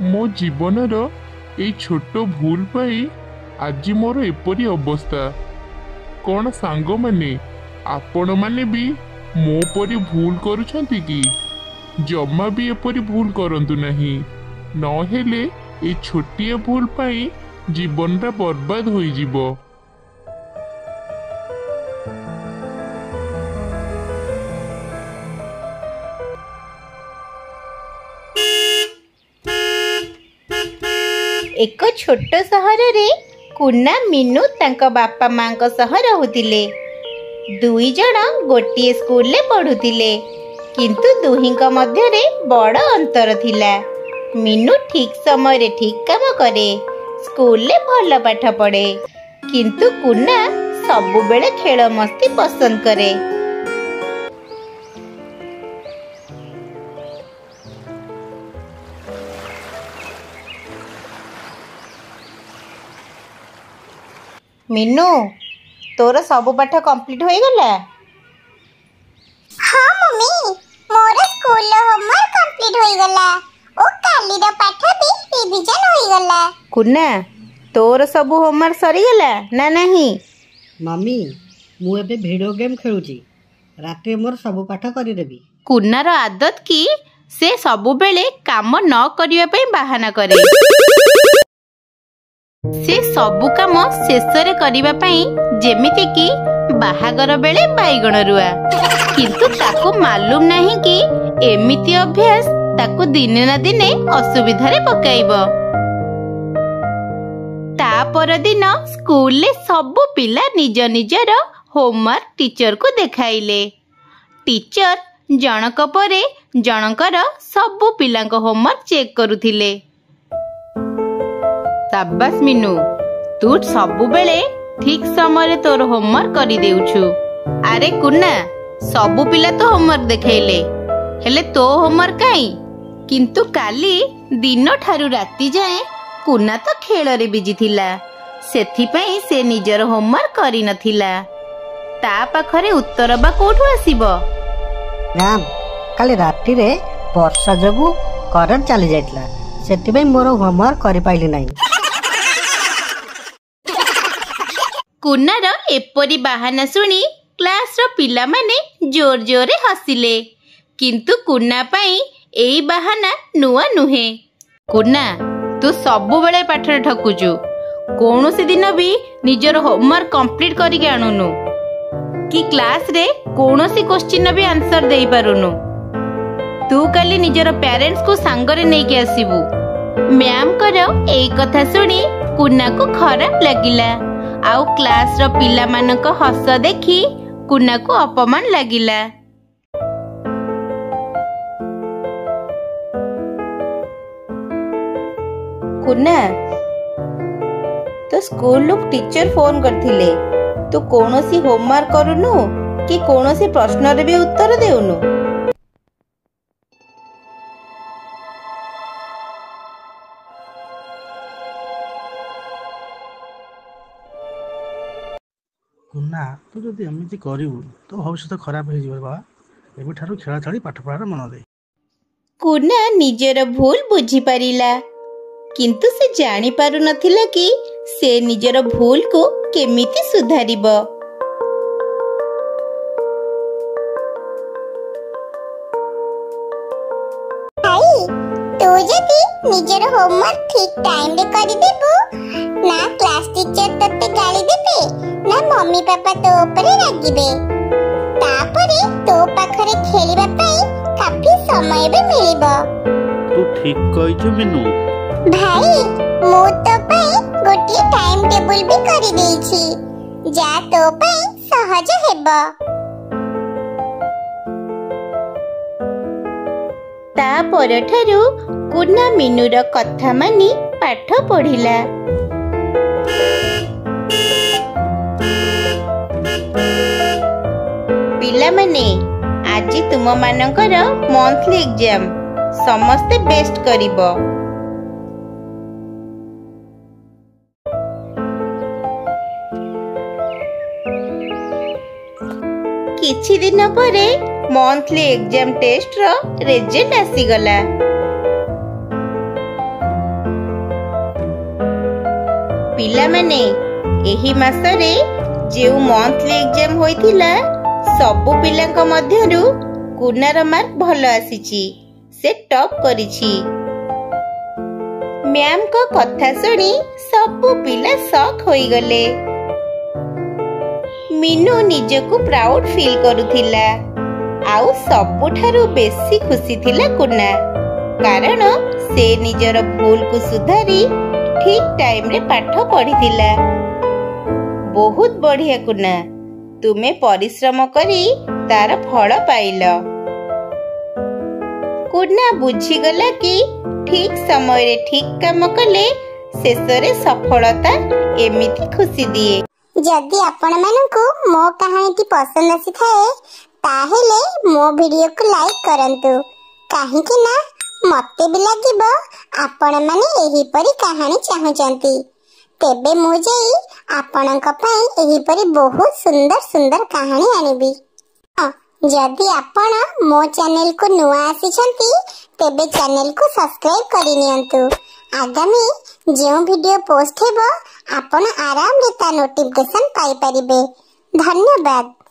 मो जीवनर ए छोट भूल पाई आज मोर एपरी अवस्था। कौन सांग माने आपण माने भी मो परी भूल करुछंती कि? जमा भी एपरी भूल करंतु नहीं, नहेले ए छोटिया भूल पाई जीवनटा बर्बाद होई जीवो। एक छोट सहर रे कुना मीनू तांको बापा माँ सह रहुतिले। दुई जण गोटिए स्कूल ले पढ़ुतिले, किंतु दुहींक मध्य रे बड़ अंतर थिला। मीनू ठीक समय रे ठीक काम करे, स्कूल ले भल पाठ पढ़े, किंतु कुना सबु बेले खेल मस्ती पसंद करे। मीनू तोर सब पाठ कंप्लीट हो गला? हाँ मम्मी, मोर स्कूल होमवर्क कंप्लीट हो गला। ओ काली रो पाठ भी रिवीजन हो गला। कुना तोर सब होमवर्क सरी गला ना नहीं? मम्मी मु एबे वीडियो गेम खेलुची, राते मोर सब पाठ करि देबी। कुनार आदत की से सब बेले काम न करिया पई बहाना करे। से सबु काम शेषरे करिबा पई जेमिति कि बाहागर बेले बाईगण रुआ, किंतु ताको मालूम नहीं कि एमिति अभ्यास ताको दिने ना दिने असुविधारे पकाइबो। ता पर दिन स्कूल ले सबु पिला निज निजर होमवर्क टीचर को देखाइले। टीचर जनक परे जनकर सबु पिलांको होमवर्क चेक करुथिले। शाबाश मीनू, तू सबु बेले ठीक समय तोर होमवर्क करी देउछु। अरे कुना सबु पिला तो होमवर्क देखेले, हेले तो होमवर्क काई? किंतु काली दिन ठारू राती जाए कुना तो खेल रे बिजी थिला, सेथि पई से निजर होमवर्क करी नथिला। ता पाखरे उत्तर बा कोठु आसीबो? राम काली राती रे वर्षा जबु करंट चली जाइतला, सेति पई मोर होमवर्क करि पाइली नाही। कुनार एपरी बाहाना सुनी क्लास रो पिला माने जोर जोरे हसिले, किंतु कुना पाई एई बाहाना नुआ नुहे। कुना तू सबु बेले पाठ ठकुचु, कौनसी दिन भी निजर होमवर्क कंप्लीट करिके आनुनु कि क्लास रे कौनसी क्वेश्चन भी आंसर देई पारुनु। तू काली निजर पेरेंट्स को सांगरे नहीं के आसीबू। मैम करो एई कथा सुनी कुना को खराब लागिला, आउ क्लास रो पिला मानक हस देखी कुना को अपमान लागिला। कुना तो स्कूल लोग टीचर फोन करथिले, तू कौनसी होमवर्क करूनु कि कौनसी प्रश्न रे भी उत्तर देउनु? कुना तू जदि एमती करू तो भविष्य खराब हो बाबा। एबे ठारू खेला छाड़ी पाठ पढ़ार मन दे। कुना निजर भूल बुझी पारिला, किंतु से जानी पारु नथिला कि से निजर भूल को केमिति सुधारिबो। भाई तू जदि निजर होमवर्क ठीक टाइम रे करि देबो ना क्लास टीचर तते गाली देबे ना मम्मी पापा तो ऊपर रागिबे। तापरे तो पाखरे खेलिबा पई काफी समय भी मिलिबो। तू ठीक कहिछु मीनू। भाई मु तो पई गोटी टाइम टेबल भी करि देछि, जा तो पई सहज हेबो। ता परठारु कुना मीनूर कथा मानी पाठ पढ़िला। पिला माने आज तुम मानकर मंथली एग्जाम, समस्ते बेस्ट करिबो। किछि दिन परे मंथली एग्जाम टेस्ट रो रिजल्ट आसी गला। ପିଲାମାନେ, ଏହି ମାସରେ ଯେଉଁ ମନ୍ଥଲି ଏକ୍ଜାମ ହୋଇଥିଲା ସବୁ ପିଲାଙ୍କ ମଧ୍ୟରୁ କୁନାର ମାର୍କ ଭଲ ଆସିଛି। ସେ ଟପ୍ କରିଛି। ମ୍ୟାମଙ୍କ କଥା ଶୁଣି ସବୁ ପିଲା ସକ୍ ହୋଇଗଲେ। ମିନୁ ନିଜକୁ ପ୍ରାଉଡ ଫିଲ୍ କରୁଥିଲା। ଆଉ ସବୁଠାରୁ ବେଶୀ ଖୁସି ଥିଲା କୁନା, କାରଣ ସେ ନିଜର ଭୁଲକୁ ସୁଧାରି ଠିକ୍ ଟାଇମରେ ପାଠ ପଢିଥିଲା। ବହୁତ ବଢିଆ କୁନା, ତୁମେ ପରିଶ୍ରମ କରି ତାର ଫଳ ପାଇଲ। କୁନା ବୁଝିଗଲା କି ଠିକ୍ ସମୟରେ ଠିକ୍ କାମ କଲେ ଶେଷରେ ସଫଳତା ଏମିତି ଖୁସି ଦିଏ। ଯଦି ଆପଣମାନଙ୍କୁ ମୋ କାହାଣୀଟି ପସନ୍ଦ ଆସିଥାଏ ତାହେଲେ ମୋ ଭିଡିଓକୁ ଲାଇକ୍ କରନ୍ତୁ, କାହିଁକି ନା ମତେ ବି ଲାଗିବ ଆପଣମାନେ ଏହିପରି କାହାଣୀ ଚାହୁଁଛନ୍ତି। ତେବେ ମୁଁ ଯାଇ ଆପଣଙ୍କ ପାଇଁ ଏହିପରି ବହୁତ ସୁନ୍ଦର ସୁନ୍ଦର କାହାଣୀ ଆଣିବି। ଯଦି ଆପଣ ମୋ ଚ୍ୟାନେଲକୁ ନୂଆ ଆସିଛନ୍ତି ତେବେ ଚ୍ୟାନେଲକୁ ସବସ୍କ୍ରାଇବ୍ କରିନିଅନ୍ତୁ। ଆଗାମୀ ଯେଉଁ ଭିଡିଓ ପୋଷ୍ଟ ହେବ ଆପଣ ଆରାମରେ ତା ନୋଟିଫିକେସନ ପାଇପାରିବେ। ଧନ୍ୟବାଦ।